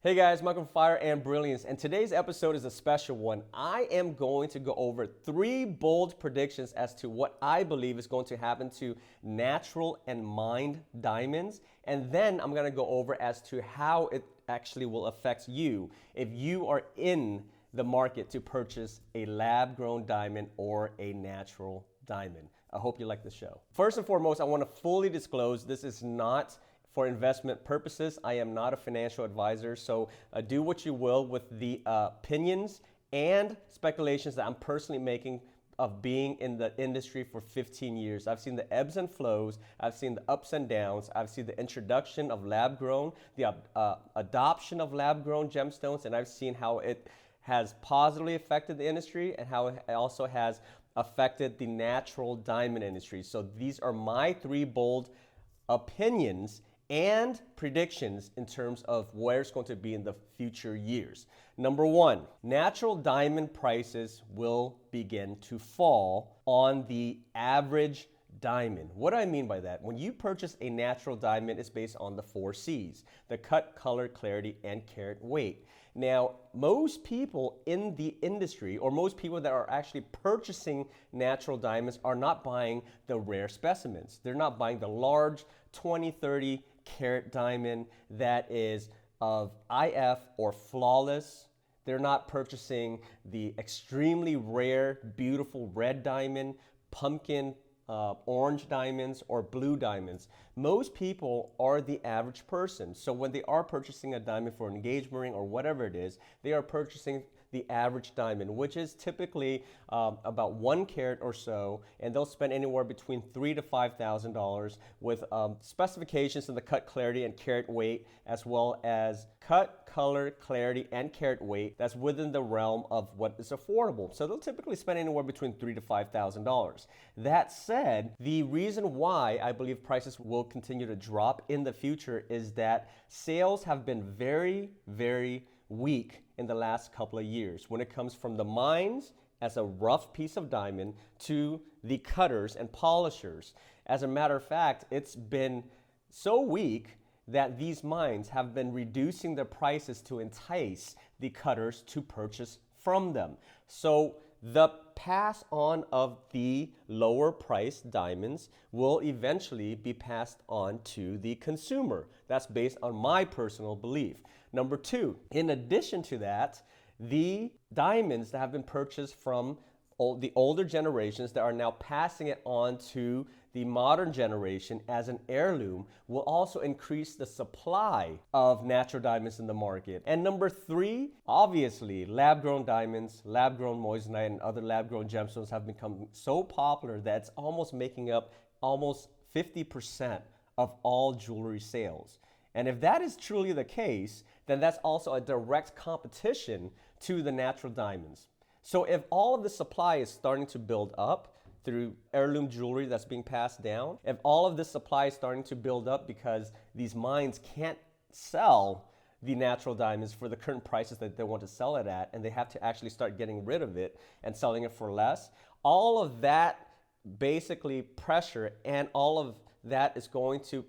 Hey guys, Michael from Fire and Brilliance, and today's episode is a special one. I am going to go over 3 bold predictions as to what I believe is going to happen to natural and mined diamonds, and then I'm going to go over as to how it actually will affect you if you are in the market to purchase a lab-grown diamond or a natural diamond. I hope you like the show. First and foremost, I want to fully disclose this is not for investment purposes. I am not a financial advisor, so do what you will with the opinions and speculations that I'm personally making of being in the industry for 15 years. I've seen the ebbs and flows, I've seen the ups and downs, I've seen the introduction of lab-grown, the adoption of lab-grown gemstones, and I've seen how it has positively affected the industry and how it also has affected the natural diamond industry. So these are my 3 bold opinions and predictions in terms of where it's going to be in the future years. Number 1, natural diamond prices will begin to fall on the average diamond. What do I mean by that? When you purchase a natural diamond, it's based on the 4 C's: the cut, color, clarity, and carat weight. Now, most people in the industry, or most people that are actually purchasing natural diamonds, are not buying the rare specimens. They're not buying the large 20, 30 carat diamond that is of IF or flawless. They're not purchasing the extremely rare, beautiful red diamond, pumpkin, orange diamonds, or blue diamonds. Most people are the average person. So when they are purchasing a diamond for an engagement ring or whatever it is, they are purchasing the average diamond, which is typically about 1 carat or so, and they'll spend anywhere between $3,000 to $5,000 with specifications in the cut, clarity, and carat weight, as well as cut, color, clarity, and carat weight that's within the realm of what is affordable. So they'll typically spend anywhere between $3,000 to $5,000. That said, the reason why I believe prices will continue to drop in the future is that sales have been very, very weak in the last couple of years when it comes from the mines as a rough piece of diamond to the cutters and polishers. As a matter of fact, it's been so weak that these mines have been reducing their prices to entice the cutters to purchase from them. So the pass on of the lower priced diamonds will eventually be passed on to the consumer. That's based on my personal belief. Number 2, in addition to that, the diamonds that have been purchased from the older generations that are now passing it on to the modern generation as an heirloom will also increase the supply of natural diamonds in the market. And number 3, obviously, lab-grown diamonds, lab-grown moissanite, and other lab-grown gemstones have become so popular that it's almost making up almost 50% of all jewelry sales. And if that is truly the case, then that's also a direct competition to the natural diamonds. So if all of the supply is starting to build up through heirloom jewelry that's being passed down, if all of this supply is starting to build up because these mines can't sell the natural diamonds for the current prices that they want to sell it at, and they have to actually start getting rid of it and selling it for less, all of that basically pressure and all of that is going to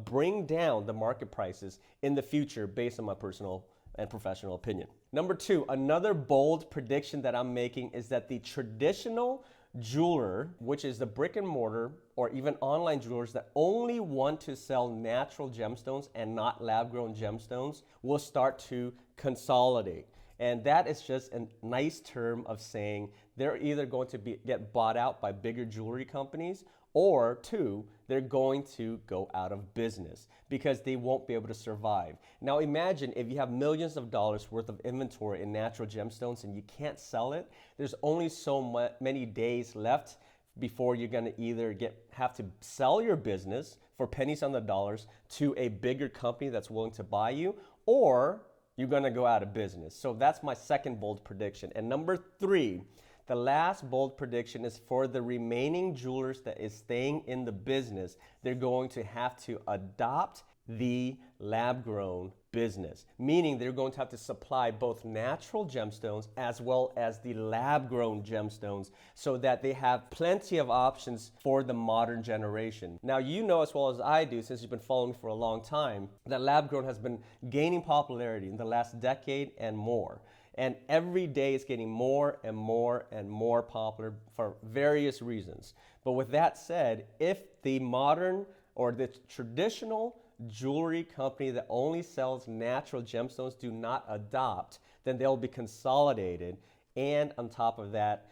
bring down the market prices in the future based on my personal and professional opinion. Number 2, another bold prediction that I'm making is that the traditional jeweler, which is the brick and mortar or even online jewelers that only want to sell natural gemstones and not lab-grown gemstones, will start to consolidate. And that is just a nice term of saying they're either going to get bought out by bigger jewelry companies, or 2, they're going to go out of business because they won't be able to survive. Now imagine if you have millions of dollars worth of inventory in natural gemstones and you can't sell it. There's only so many days left before you're going to either have to sell your business for pennies on the dollars to a bigger company that's willing to buy you, or you're going to go out of business. So that's my second bold prediction. And number 3, the last bold prediction is for the remaining jewelers that is staying in the business. They're going to have to adopt the lab-grown business, meaning they're going to have to supply both natural gemstones as well as the lab-grown gemstones so that they have plenty of options for the modern generation. Now, you know as well as I do, since you've been following me for a long time, that lab-grown has been gaining popularity in the last decade and more. And every day it's getting more and more and more popular for various reasons. But with that said, if the modern or the traditional jewelry company that only sells natural gemstones do not adopt, then they'll be consolidated. And on top of that,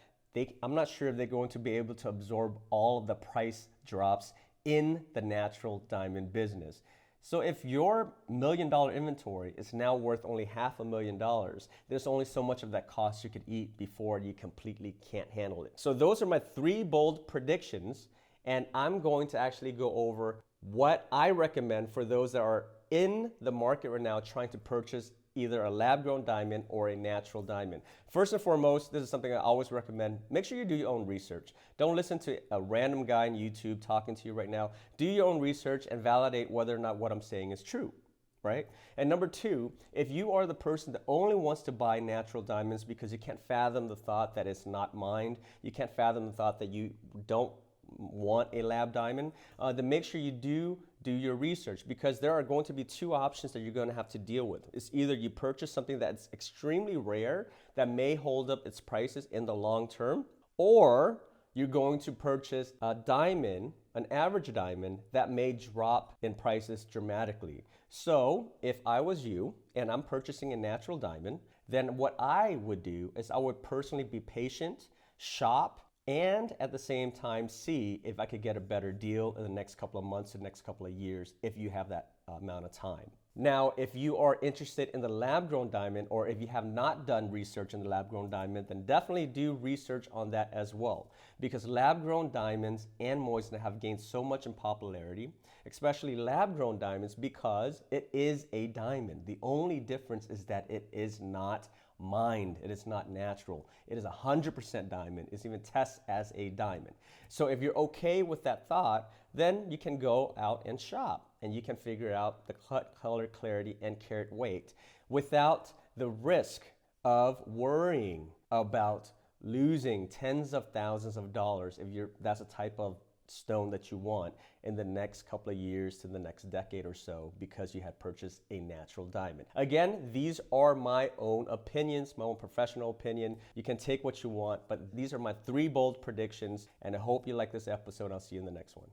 I'm not sure if they're going to be able to absorb all of the price drops in the natural diamond business. So if your $1 million inventory is now worth only $500,000, there's only so much of that cost you could eat before you completely can't handle it. So those are my 3 bold predictions, and I'm going to actually go over what I recommend for those that are in the market right now trying to purchase either a lab-grown diamond or a natural diamond. First and foremost, this is something I always recommend. Make sure you do your own research. Don't listen to a random guy on YouTube talking to you right now. Do your own research and validate whether or not what I'm saying is true, right? And number 2, if you are the person that only wants to buy natural diamonds because you can't fathom the thought that it's not mined, you can't fathom the thought that you don't want a lab diamond, then make sure you do your research, because there are going to be 2 options that you're going to have to deal with. It's either you purchase something that's extremely rare that may hold up its prices in the long term, or you're going to purchase a diamond, an average diamond, that may drop in prices dramatically. So if I was you and I'm purchasing a natural diamond, then what I would do is I would personally be patient, shop, and at the same time see if I could get a better deal in the next couple of months, the next couple of years, if you have that amount of time. Now, if you are interested in the lab-grown diamond, or if you have not done research in the lab-grown diamond, then definitely do research on that as well, because lab-grown diamonds and moissanite have gained so much in popularity, especially lab-grown diamonds, because it is a diamond. The only difference is that it is not mined. It is not natural. It is 100% diamond. It's even tests as a diamond. So if you're okay with that thought, then you can go out and shop and you can figure out the cut, color, clarity, and carat weight without the risk of worrying about losing tens of thousands of dollars if that's a type of stone that you want in the next couple of years to the next decade or so because you had purchased a natural diamond. Again, these are my own opinions, my own professional opinion. You can take what you want, but these are my 3 bold predictions, and I hope you like this episode. I'll see you in the next one.